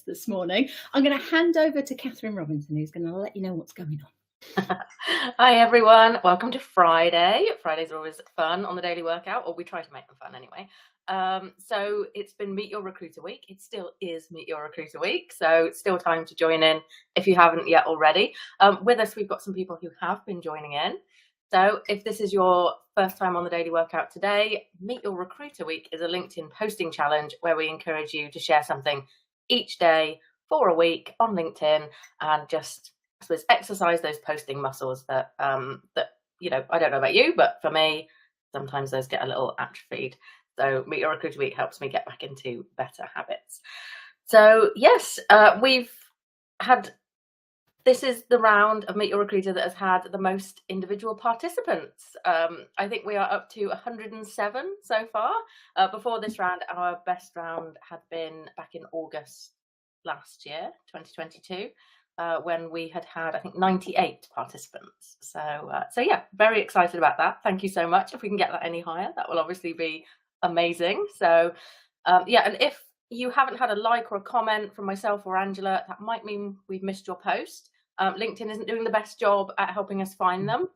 this morning. I'm going to hand over to Katharine Robinson, who's going to let you know what's going on. Hi everyone, welcome to Friday. Fridays are always fun on the daily workout, or we try to make them fun anyway. So it's been Meet Your Recruiter week. It still is Meet Your Recruiter week, so it's still time to join in if you haven't yet already. With us, we've got some people who have been joining in. So if this is your first time on the daily workout today, Meet Your Recruiter week is a LinkedIn posting challenge where we encourage you to share something each day for a week on LinkedIn and just exercise those posting muscles that I don't know about you, but for me, sometimes those get a little atrophied. So Meet Your Recruiter week helps me get back into better habits. So yes, this is the round of Meet Your Recruiter that has had the most individual participants. I think we are up to 107 so far. Before this round, our best round had been back in August last year, 2022. When we had, I think, 98 participants. So yeah, very excited about that. Thank you so much. If we can get that any higher, that will obviously be amazing. So yeah, and if you haven't had a like or a comment from myself or Angela, that might mean we've missed your post. LinkedIn isn't doing the best job at helping us find them.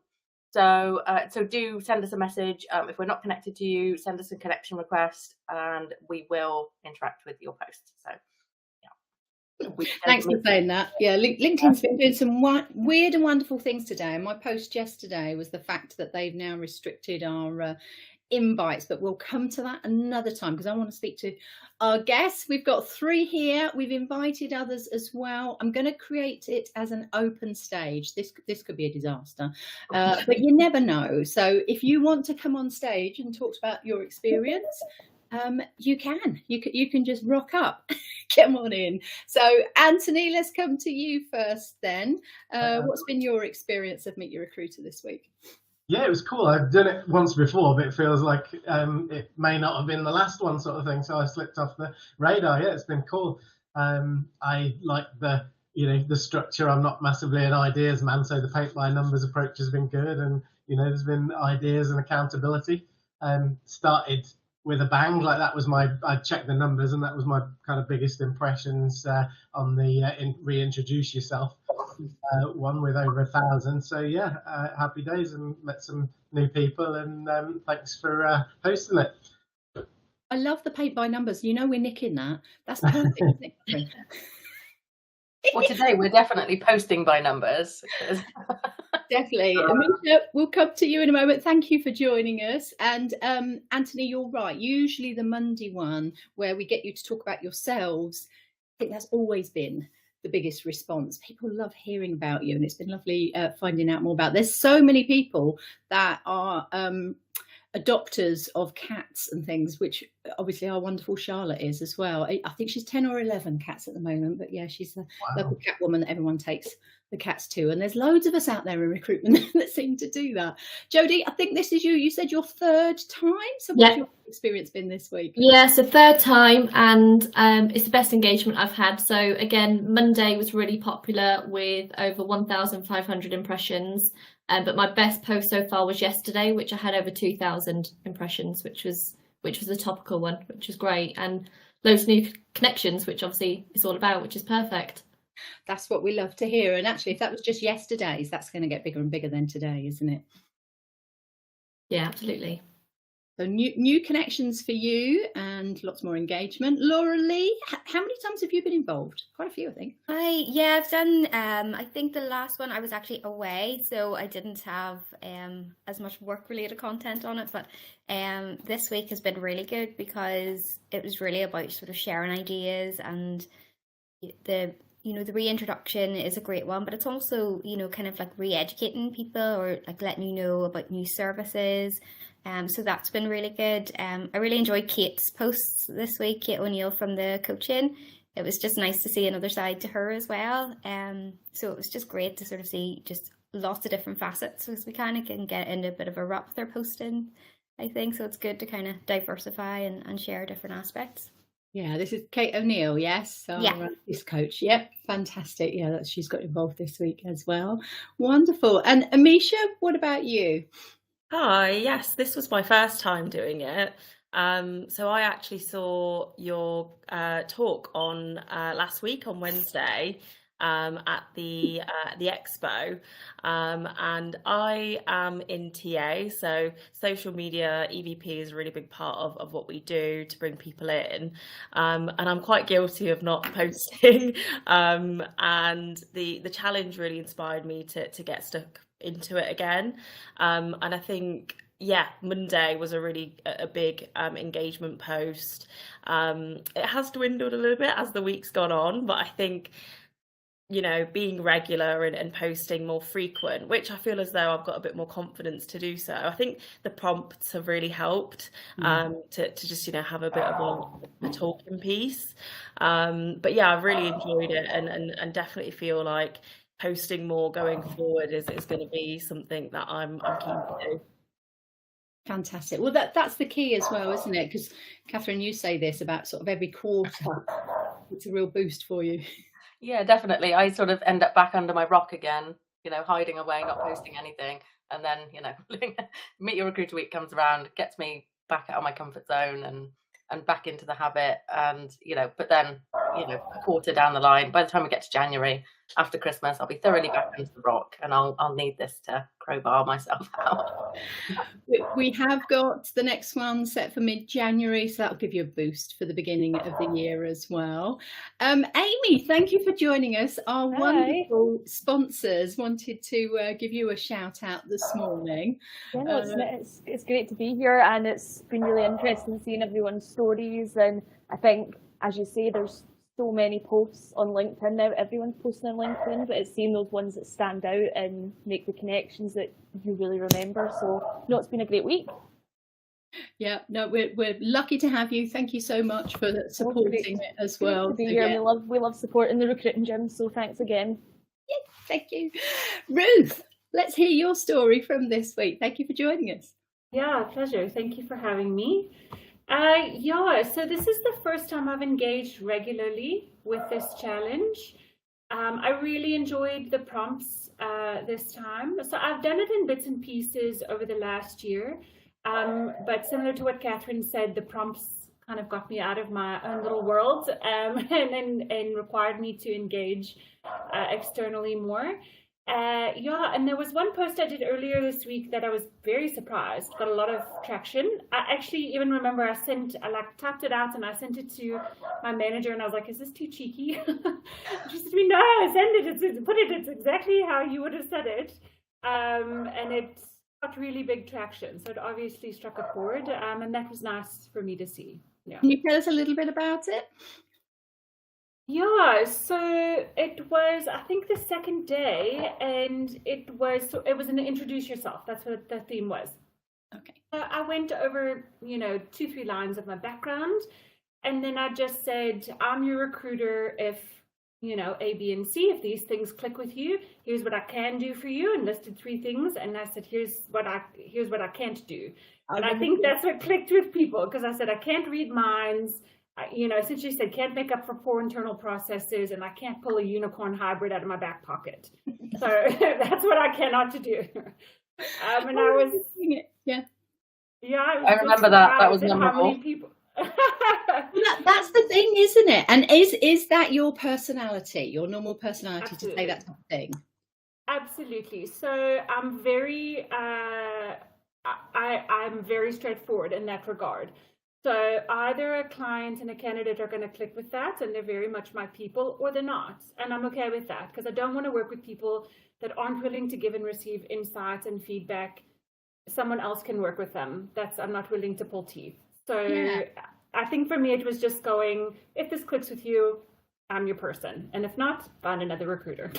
So do send us a message. If we're not connected to you, send us a connection request and we will interact with your posts. So thanks for saying that. Yeah, LinkedIn's been doing some weird and wonderful things today. And my post yesterday was the fact that they've now restricted our invites, but we'll come to that another time because I want to speak to our guests. We've got 3 here. We've invited others as well. I'm going to create it as an open stage. This could be a disaster, but you never know. So if you want to come on stage and talk about your experience, you can just rock up. Come on in. So Anthony, let's come to you first then. What's been your experience of Meet Your Recruiter this week? Yeah, it was cool. I've done it once before, but it feels like it may not have been the last one, sort of thing. So I slipped off the radar. Yeah, it's been cool. I like the structure. I'm not massively an ideas man, so the paint by numbers approach has been good, and there's been ideas and accountability. Started with a bang, like that was I checked the numbers, and that was my kind of biggest impressions on the reintroduce yourself. One with over 1,000. So yeah, happy days and met some new people, and thanks for hosting it. I love the paint by numbers. We're nicking that. That's perfect. Well, today we're definitely posting by numbers. Definitely. Amisha, we'll come to you in a moment. Thank you for joining us. And Anthony, you're right. Usually the Monday one where we get you to talk about yourselves, I think that's always been the biggest response. People love hearing about you, and it's been lovely finding out more about. There's so many people that are adopters of cats and things, which obviously our wonderful Charlotte is as well. I think she's 10 or 11 cats at the moment, but yeah, she's the local cat woman that everyone takes the cats to, and there's loads of us out there in recruitment that seem to do that. Jodie, I think this is you said your 3rd time, so what's your experience been this week? Yeah, so 3rd time, and it's the best engagement I've had. So again, Monday was really popular with over 1,500 impressions, but my best post so far was yesterday, which I had over 2,000 impressions, which was a topical one, which was great, and loads of new connections, which obviously it's all about, which is perfect. That's what we love to hear. And actually, if that was just yesterday's, that's going to get bigger and bigger than today, isn't it? Yeah, absolutely. So new connections for you and lots more engagement. Laura Lee, how many times have you been involved? Quite a few, I think. I've done, I think the last one I was actually away, so I didn't have as much work-related content on it, but this week has been really good because it was really about sort of sharing ideas, and the reintroduction is a great one, but it's also, kind of like re-educating people or like letting you know about new services. So that's been really good. I really enjoyed Kate's posts this week, Kate O'Neill from the coaching. It was just nice to see another side to her as well. So it was just great to sort of see just lots of different facets, because we kind of can get into a bit of a rut with our posting, I think. So it's good to kind of diversify and share different aspects. Yeah, this is Kate O'Neill, yes? This coach. Yep, fantastic. Yeah, she's got involved this week as well. Wonderful. And Amisha, what about you? Hi, yes, this was my first time doing it. So I actually saw your talk on last week on Wednesday at the expo, and I am in TA, so social media EVP is a really big part of what we do to bring people in, and I'm quite guilty of not posting, and the challenge really inspired me to get stuck into it again, and I think Monday was a big engagement post. It has dwindled a little bit as the week's gone on, but I think, you know, being regular and posting more frequent, which I feel as though I've got a bit more confidence to do so. I think the prompts have really helped to just, you know, have a bit of a talking piece. But yeah, I've really enjoyed it and definitely feel like posting more going forward is going to be something that I'm keen to do. Fantastic. Well, that's the key as well, isn't it? Because Katharine, you say this about sort of every quarter. It's a real boost for you. Yeah, definitely. I sort of end up back under my rock again, you know, hiding away, not posting anything. And then, you know, Meet Your Recruiter Week comes around, gets me back out of my comfort zone and back into the habit. And, you know, but then, you know, a quarter down the line, by the time we get to January, after Christmas, I'll be thoroughly back into the rock, and I'll need this to crowbar myself out. We have got the next one set for mid-January, so that'll give you a boost for the beginning of the year as well. Amy, thank you for joining us. Our wonderful sponsors wanted to give you a shout out this morning. Yeah, it's great to be here, and it's been really interesting seeing everyone's stories. And I think, as you say, there's so many posts on LinkedIn now. Everyone's posting on LinkedIn, but it's seeing those ones that stand out and make the connections that you really remember. So, no, it's been a great week. Yeah, no, we're lucky to have you. Thank you so much for supporting it as well. Great to be here. Yeah. We love supporting the recruiting gym. So thanks again. Yeah, thank you, Ruth. Let's hear your story from this week. Thank you for joining us. Yeah, pleasure. Thank you for having me. So this is the first time I've engaged regularly with this challenge. I really enjoyed the prompts this time. So I've done it in bits and pieces over the last year. But similar to what Katharine said, the prompts kind of got me out of my own little world and required me to engage externally more. And there was one post I did earlier this week that I was very surprised, got a lot of traction. I actually even remember I tapped it out and I sent it to my manager, and I was like, is this too cheeky? She said to me, no, send it, it's exactly how you would have said it. And it got really big traction. So it obviously struck a chord, and that was nice for me to see. Yeah. Can you tell us a little bit about it? Yeah, so it was, I think, the second day, and it was an introduce yourself. That's what the theme was. Okay. I went over, 2-3 lines of my background, and then I just said, I'm your recruiter if, A, B, and C, if these things click with you, here's what I can do for you, and listed 3 things, and I said, here's what I can't do. And I think that's what clicked with people, because I said, I can't read minds. Essentially said, can't make up for poor internal processes, and I can't pull a unicorn hybrid out of my back pocket. So that's what I cannot to do. And I was, yeah. I remember that. That was memorable. That's the thing, isn't it? And is that your personality, your normal personality, Absolutely. To say that type of thing? Absolutely. So I'm very, I'm very straightforward in that regard. So either a client and a candidate are going to click with that, and they're very much my people, or they're not. And I'm okay with that, because I don't want to work with people that aren't willing to give and receive insight and feedback. Someone else can work with them. I'm not willing to pull teeth. So I think for me, it was just going, if this clicks with you, I'm your person. And if not, find another recruiter.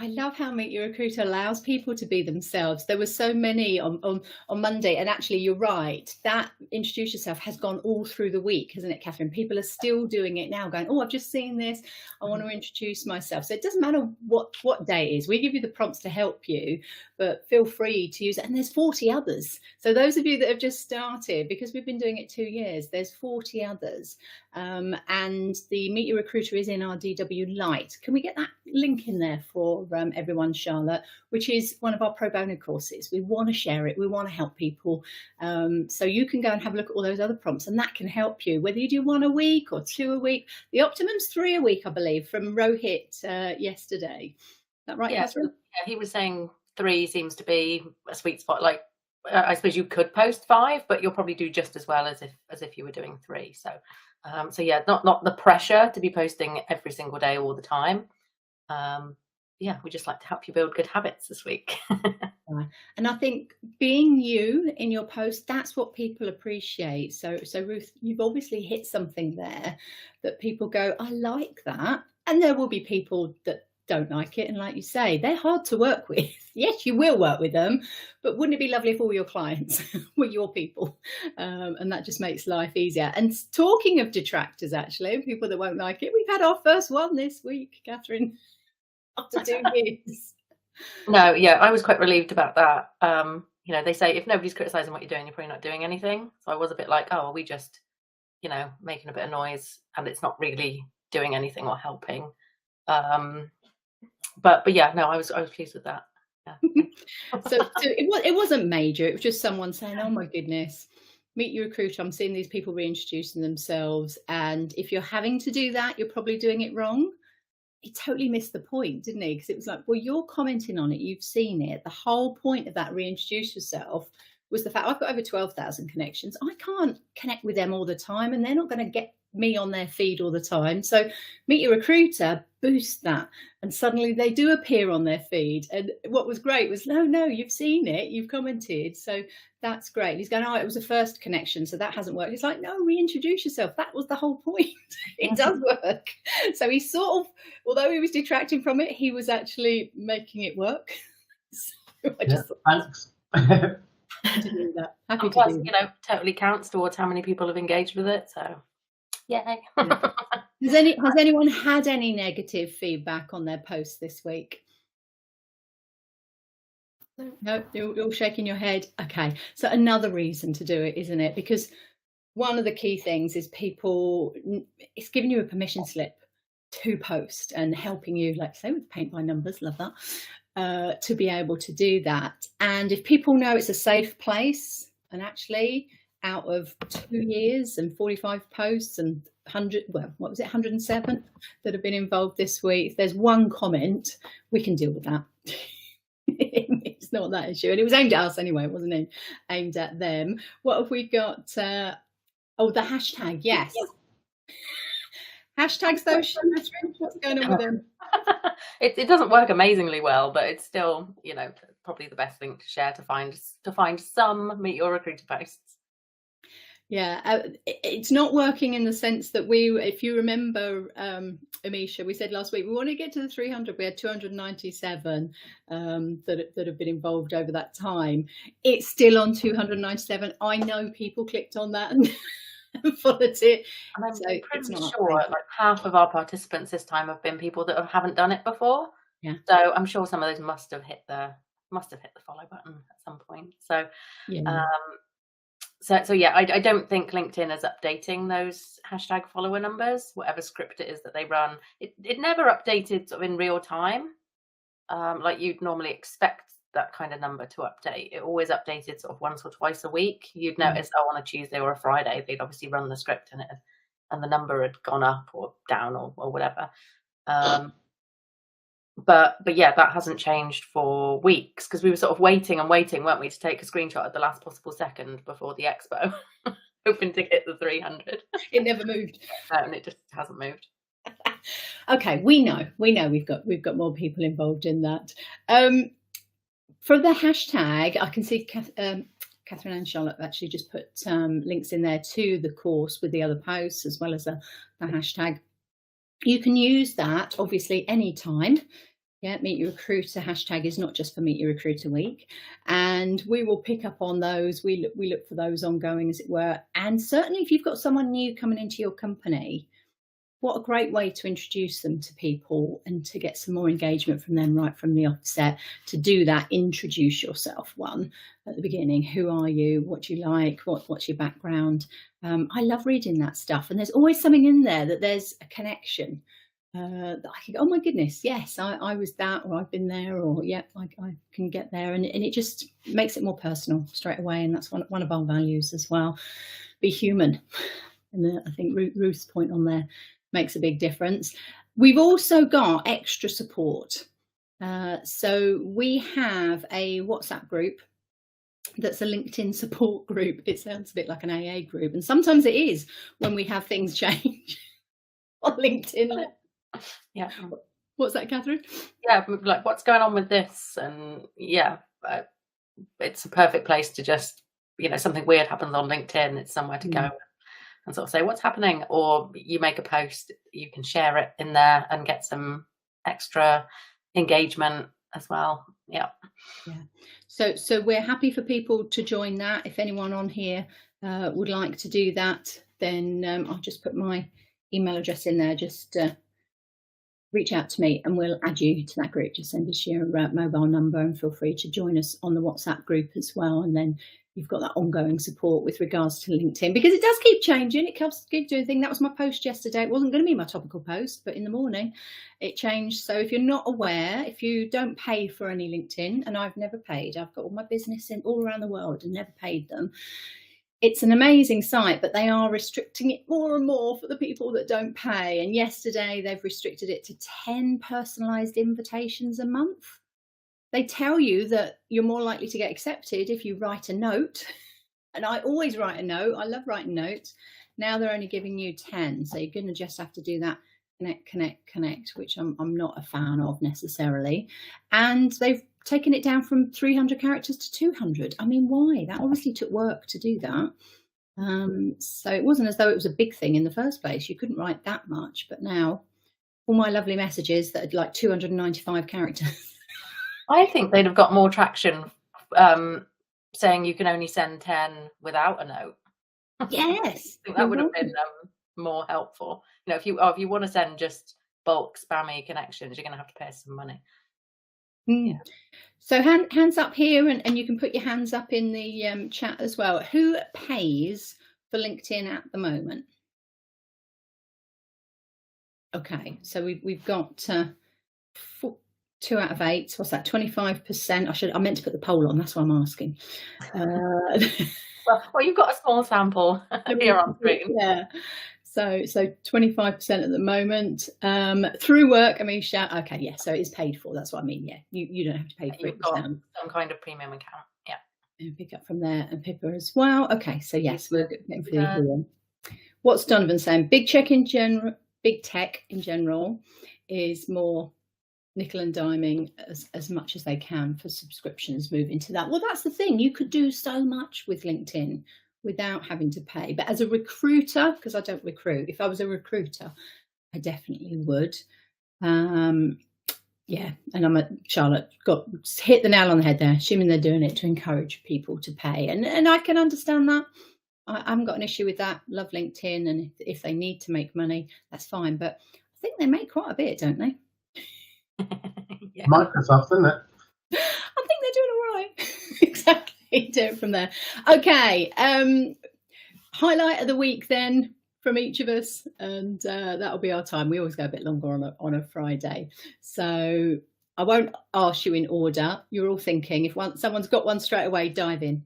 I love how Meet Your Recruiter allows people to be themselves. There were so many on Monday, and actually you're right, that introduce yourself has gone all through the week, hasn't it, Katharine? People are still doing it now, going, oh, I've just seen this, I want to introduce myself. So it doesn't matter what day it is. We give you the prompts to help you, but feel free to use it. And there's 40 others. So those of you that have just started, because we've been doing it 2 years, there's 40 others. And the Meet Your Recruiter is in our DW Lite. Can we get that link in there for everyone, Charlotte, which is one of our pro bono courses. We want to share it. We want to help people. So you can go and have a look at all those other prompts, and that can help you, whether you do 1 a week or 2 a week. The optimum's 3 a week, I believe, from Rohit yesterday. Is that right, Catherine? Yeah, he was saying 3 seems to be a sweet spot. Like, I suppose you could post 5, but you'll probably do just as well as if you were doing 3. So yeah, not the pressure to be posting every single day all the time. Yeah, we just like to help you build good habits this week. And I think being you in your post, that's what people appreciate. So Ruth, you've obviously hit something there that people go, I like that. And there will be people that don't like it. And like you say, they're hard to work with. Yes, you will work with them, but wouldn't it be lovely if all your clients were your people? And that just makes life easier. And talking of detractors, actually, people that won't like it, we've had our first one this week, Catherine, after 2 years. No, yeah, I was quite relieved about that. You know, they say if nobody's criticizing what you're doing, you're probably not doing anything. So I was a bit like, oh, are we just, you know, making a bit of noise and it's not really doing anything or helping. But yeah, no, I was pleased with that. Yeah. So it wasn't major. It was just someone saying, oh my goodness, Meet Your Recruiter, I'm seeing these people reintroducing themselves, and if you're having to do that, you're probably doing it wrong. He totally missed the point, didn't he? Because it was like, well, you're commenting on it, you've seen it. The whole point of that reintroduce yourself was the fact I've got over 12,000 connections. I can't connect with them all the time, and they're not going to get me on their feed all the time. So Meet Your Recruiter boost that, and suddenly they do appear on their feed. And what was great was, no, you've seen it, you've commented, so that's great. And he's going, oh, it was a first connection, so that hasn't worked. It's like, no, reintroduce yourself. That was the whole point. It does work. So he sort of, although he was detracting from it, he was actually making it work. So I just thanks. happy to do that. Happy to Plus, do that. you know, totally counts towards how many people have engaged with it. So yay. Has anyone had any negative feedback on their posts this week? No, you're all shaking your head. Okay, so another reason to do it, isn't it? Because one of the key things is it's giving you a permission slip to post and helping you, like say with paint by numbers, love that, to be able to do that. And if people know it's a safe place, and actually out of 2 years and 45 posts and 107 that have been involved this week, if there's one comment, we can deal with that. It's not that issue, and it was aimed at us anyway, it wasn't aimed at them. What have we got? The hashtag, yes. Hashtags though, what's going on with them? It doesn't work amazingly well, but it's still, you know, probably the best thing to share to find some Meet Your Recruiter posts. Yeah, it's not working in the sense that if you remember, Amisha, we said last week we want to get to the 300. We had 297 that have been involved over that time. It's still on 297. I know people clicked on that and followed it. And I'm pretty sure like half of our participants this time have been people that haven't done it before. Yeah. So I'm sure some of those must have hit the follow button at some point. So yeah. So yeah, I don't think LinkedIn is updating those hashtag follower numbers, whatever script it is that they run. It never updated sort of in real time, like you'd normally expect that kind of number to update. It always updated sort of once or twice a week. You'd notice on a Tuesday or a Friday, they'd obviously run the script and the number had gone up or down or whatever. But yeah, that hasn't changed for weeks because we were sort of waiting, weren't we, to take a screenshot at the last possible second before the expo, hoping to hit the 300. It never moved. And it just hasn't moved. Okay, we know we've got more people involved in that. For the hashtag, I can see Catherine and Charlotte have actually just put links in there to the course with the other posts as well as the hashtag. You can use that obviously anytime. Yeah, Meet Your Recruiter hashtag is not just for Meet Your Recruiter week, and we will pick up on those. We look for those ongoing, as it were. And certainly, if you've got someone new coming into your company, what a great way to introduce them to people and to get some more engagement from them right from the offset. To do that, introduce yourself one at the beginning. Who are you? What do you like? What's your background? I love reading that stuff, and there's always something in there that there's a connection that I can go, oh my goodness, yes, I was that, or I've been there, or yeah, I can get there, and it just makes it more personal straight away, and that's one of our values as well. Be human, and I think Ruth's point on there makes a big difference. We've also got extra support. So we have a WhatsApp group that's a LinkedIn support group. It sounds a bit like an AA group, and sometimes it is when we have things change on LinkedIn. Yeah. What's that, Catherine? Yeah, like what's going on with this, and yeah, it's a perfect place to just, something weird happens on LinkedIn, it's somewhere to go and sort of say what's happening, or you make a post, you can share it in there and get some extra engagement as well. Yeah. So we're happy for people to join that. If anyone on here would like to do that, then I'll just put my email address in there. Just reach out to me and we'll add you to that group. Just send us your mobile number and feel free to join us on the WhatsApp group as well. And then you've got that ongoing support with regards to LinkedIn, because it does keep changing. It keeps doing things. That was my post yesterday. It wasn't going to be my topical post, but in the morning it changed. So if you're not aware, if you don't pay for any LinkedIn, and I've never paid, I've got all my business in all around the world and never paid them. It's an amazing site, but they are restricting it more and more for the people that don't pay. And yesterday they've restricted it to 10 personalised invitations a month. They tell you that you're more likely to get accepted if you write a note. And I always write a note. I love writing notes. Now they're only giving you 10. So you're going to just have to do that connect, which I'm not a fan of necessarily. And they've taken it down from 300 characters to 200. I mean, why? That obviously took work to do that. So it wasn't as though it was a big thing in the first place. You couldn't write that much. But now all my lovely messages that are like 295 characters. I think they'd have got more traction saying you can only send 10 without a note. Yes. I think that would have been more helpful. If you want to send just bulk spammy connections, you're going to have to pay some money. Yeah. So hands up here, and you can put your hands up in the chat as well. Who pays for LinkedIn at the moment? Okay, so we've got 2 out of 8. What's that? 25%. I meant to put the poll on. That's why I'm asking. Well, you've got a small sample here on screen. Yeah. So 25% at the moment through work. Amisha. Okay, yeah. So it is paid for. That's what I mean. Yeah, you don't have to pay for it. You've got some kind of premium account. Yeah. And pick up from there, and Pippa as well. Okay, so yes, we're getting for the What's Donovan saying? Big tech in general is more nickel and diming as much as they can for subscriptions. Move into that. Well, that's the thing. You could do so much with LinkedIn without having to pay. But as a recruiter, because I don't recruit, if I was a recruiter, I definitely would. Yeah, and Charlotte hit the nail on the head there, assuming they're doing it to encourage people to pay. And I can understand that. I haven't got an issue with that. Love LinkedIn, and if they need to make money, that's fine. But I think they make quite a bit, don't they? Yeah. Microsoft, isn't it? I think they're doing all right. Exactly. Do it from there. Okay. Highlight of the week then from each of us, and that'll be our time. We always go a bit longer on a Friday, so I won't ask you in order. You're all thinking. If someone's got one straight away, dive in.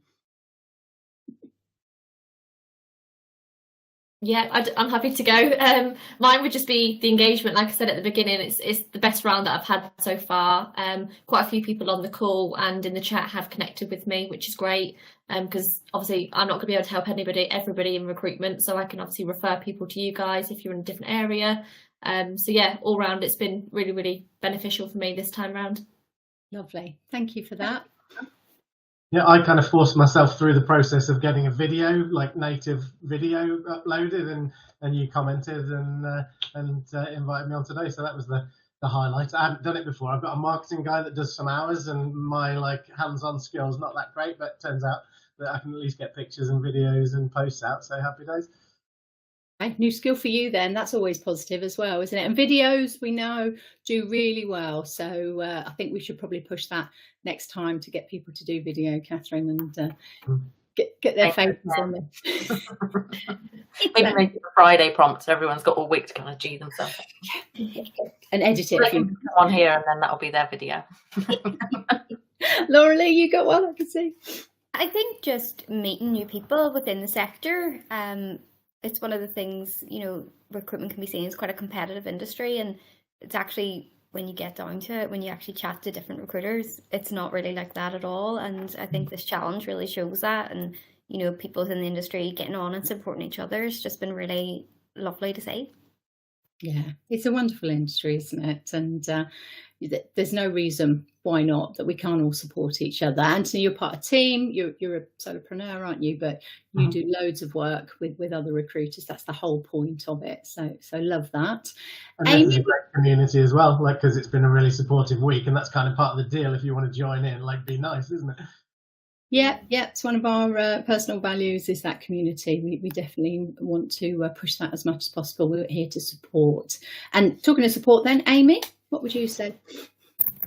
Yeah, I'm happy to go. Mine would just be the engagement. Like I said at the beginning, it's the best round that I've had so far. Quite a few people on the call and in the chat have connected with me, which is great. Because obviously I'm not going to be able to help everybody in recruitment. So I can obviously refer people to you guys if you're in a different area. So yeah, all round, it's been really, really beneficial for me this time round. Lovely. Thank you for that. Yeah, I kind of forced myself through the process of getting a video, like native video uploaded, and you commented and invited me on today. So that was the highlight. I haven't done it before. I've got a marketing guy that does some hours, and my hands-on skills not that great, but it turns out that I can at least get pictures and videos and posts out. So happy days. Okay, new skill for you then. That's always positive as well, isn't it? And videos, we know, do really well. So I think we should probably push that next time to get people to do video, Catherine. And get their faces on there. Maybe make it a Friday prompt so everyone's got all week to kind of G themselves. And edit it. They can come on here and then that'll be their video. Laura Lee, you got one I can see. I think just meeting new people within the sector. It's one of the things, you know, recruitment can be seen as quite a competitive industry, and it's actually, when you get down to it, when you actually chat to different recruiters, it's not really like that at all. And I think this challenge really shows that. And, you know, people in the industry getting on and supporting each other has just been really lovely to see. Yeah, it's a wonderful industry, isn't it? And there's no reason why not, that we can't all support each other. Anthony, you're part of a team. You're a solopreneur, aren't you? But you do loads of work with other recruiters. That's the whole point of it. So love that. And this is a great community as well, like, because it's been a really supportive week, and that's kind of part of the deal. If you want to join in, like, be nice, isn't it? Yeah, it's one of our personal values, is that community. We definitely want to push that as much as possible. We're here to support. And talking of support then, Amy, what would you say?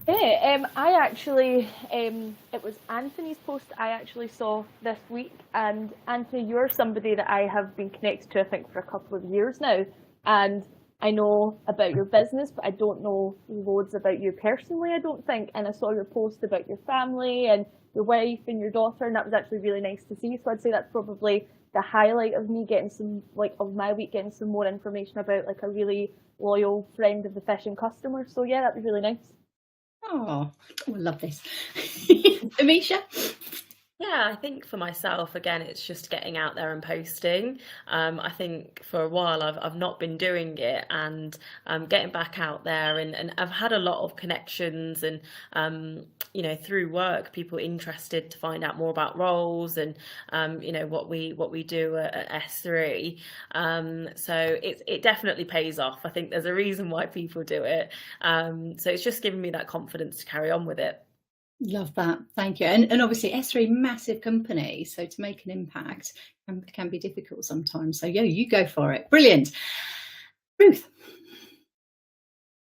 Yeah, I actually, it was Anthony's post I actually saw this week, and Anthony, you're somebody that I have been connected to, I think, for a couple of years now, and I know about your business, but I don't know loads about you personally, I don't think, and I saw your post about your family and your wife and your daughter, and that was actually really nice to see. So I'd say that's probably the highlight of me getting some, like, of my week, getting some more information about, like, a really loyal friend of the fishing customer. So yeah, that was really nice. Oh, I love this. Amisha? Yeah, I think for myself, again, it's just getting out there and posting. I think for a while I've not been doing it, and getting back out there, and I've had a lot of connections, and you know, through work, people interested to find out more about roles and you know, what we do at S3. So it definitely pays off. I think there's a reason why people do it. So it's just given me that confidence to carry on with it. Love that, thank you. And obviously S3, massive company, so to make an impact can be difficult sometimes. So yeah, you go for it. Brilliant. Ruth?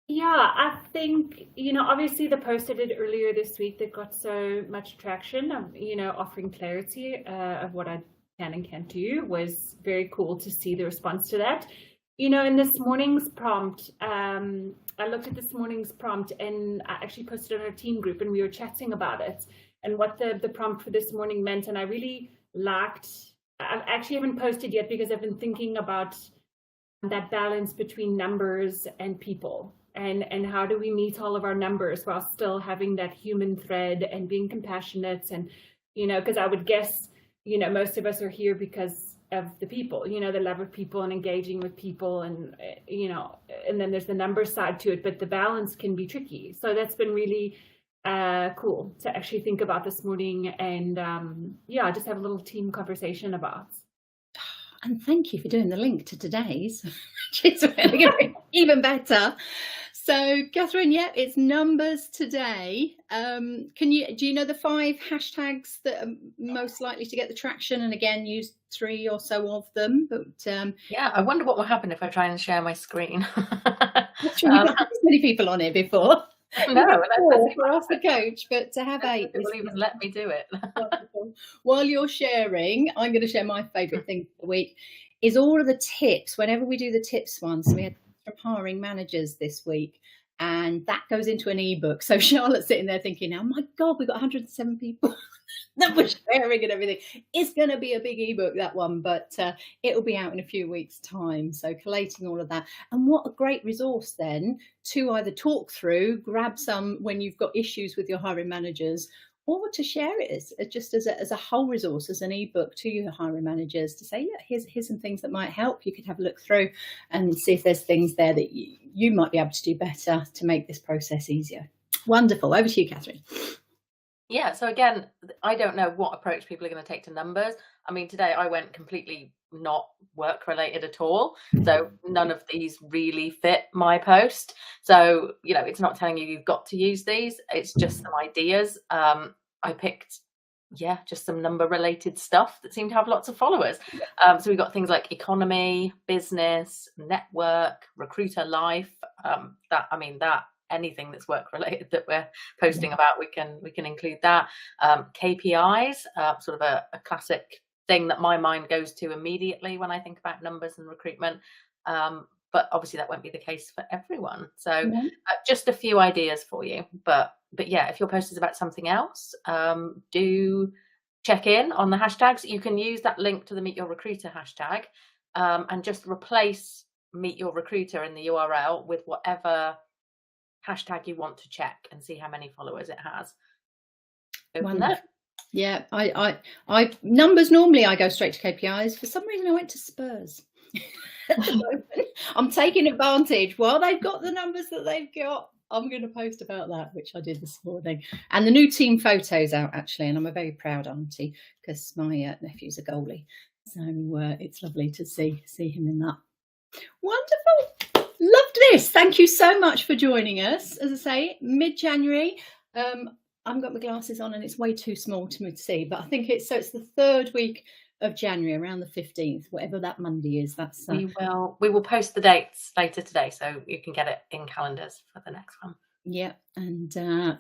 Yeah, I think, you know, obviously the post I did earlier this week that got so much traction, you know, offering clarity of what I can and can't do, was very cool to see the response to that. You know, in this morning's prompt, I looked at this morning's prompt, and I actually posted on our team group, and we were chatting about it and what the prompt for this morning meant. And I really liked, I actually haven't posted yet because I've been thinking about that balance between numbers and people, and how do we meet all of our numbers while still having that human thread and being compassionate. And, you know, because I would guess, you know, most of us are here because of the people, you know, the love of people and engaging with people, and, you know, and then there's the number side to it, but the balance can be tricky. So that's been really cool to actually think about this morning, and yeah, just have a little team conversation about. And thank you for doing the link to today's, which is even better. So Katharine, yeah, it's numbers today. Do you know the 5 hashtags that are most likely to get the traction? And again, use 3 or so of them. But yeah, I wonder what will happen if I try and share my screen. Not sure you've not had this many people on it before. No, ask the coach, but to have 8, people even let me do it. While you're sharing, I'm going to share my favourite thing of the week. Is all of the tips. Whenever we do the tips one, so we had from hiring managers this week, and that goes into an ebook. So Charlotte's sitting there thinking, oh my God, we've got 107 people that were sharing and everything. It's going to be a big ebook, that one, but it'll be out in a few weeks' time. So collating all of that. And what a great resource then to either talk through, grab some when you've got issues with your hiring managers, or to share it as a whole resource, as an ebook to your hiring managers, to say, yeah, here's some things that might help. You could have a look through and see if there's things there that you might be able to do better to make this process easier. Wonderful. Over to you, Katharine. Yeah, so again, I don't know what approach people are going to take to numbers. I mean, today I went completely not work related at all. So none of these really fit my post. So, you know, it's not telling you you've got to use these. It's just some ideas. I picked, just some number related stuff that seemed to have lots of followers. So we got things like economy, business, network, recruiter life. That anything that's work related that we're posting about, we can include that. KPIs, sort of a classic thing that my mind goes to immediately when I think about numbers and recruitment. But obviously that won't be the case for everyone. So just a few ideas for you. But yeah, if your post is about something else, do check in on the hashtags. You can use that link to the Meet Your Recruiter hashtag and just replace Meet Your Recruiter in the URL with whatever hashtag you want to check and see how many followers it has. Yeah, I numbers, normally I go straight to KPIs. For some reason I went to Spurs. At the moment, I'm taking advantage. While they've got the numbers that they've got, I'm going to post about that, which I did this morning. And the new team photo's out, actually, and I'm a very proud auntie because my nephew's a goalie. So it's lovely to see him in that. Wonderful. Loved this. Thank you so much for joining us. As I say, mid-January. I haven't got my glasses on and it's way too small to me to see, but I think it's the third week of January, around the 15th, whatever that Monday is. That's we will post the dates later today, so you can get it in calendars for the next one. Yeah, and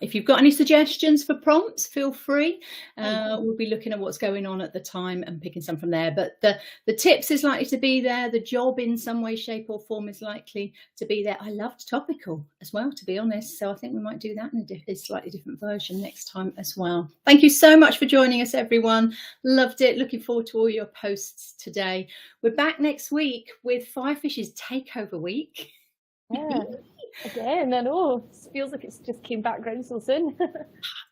if you've got any suggestions for prompts, feel free. We'll be looking at what's going on at the time and picking some from there. But the tips is likely to be there. The job in some way, shape or form is likely to be there. I loved topical as well, to be honest. So I think we might do that in a slightly different version next time as well. Thank you so much for joining us, everyone. Loved it. Looking forward to all your posts today. We're back next week with Firefish's Takeover Week. Yeah. Again, I know. It feels like it's just came back round so soon.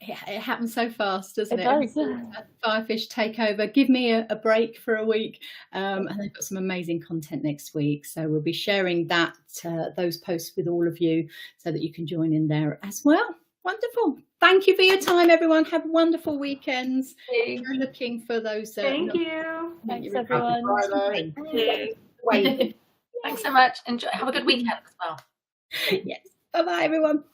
It happens so fast, doesn't it? It does. Firefish Takeover. Give me a break for a week. And they've got some amazing content next week. So we'll be sharing those posts with all of you so that you can join in there as well. Wonderful. Thank you for your time, everyone. Have wonderful weekends. We're looking for those. Thank you. Thanks, everyone. Thank you. Thanks so much. Enjoy. Have a good weekend as well. Yes. Bye-bye, everyone.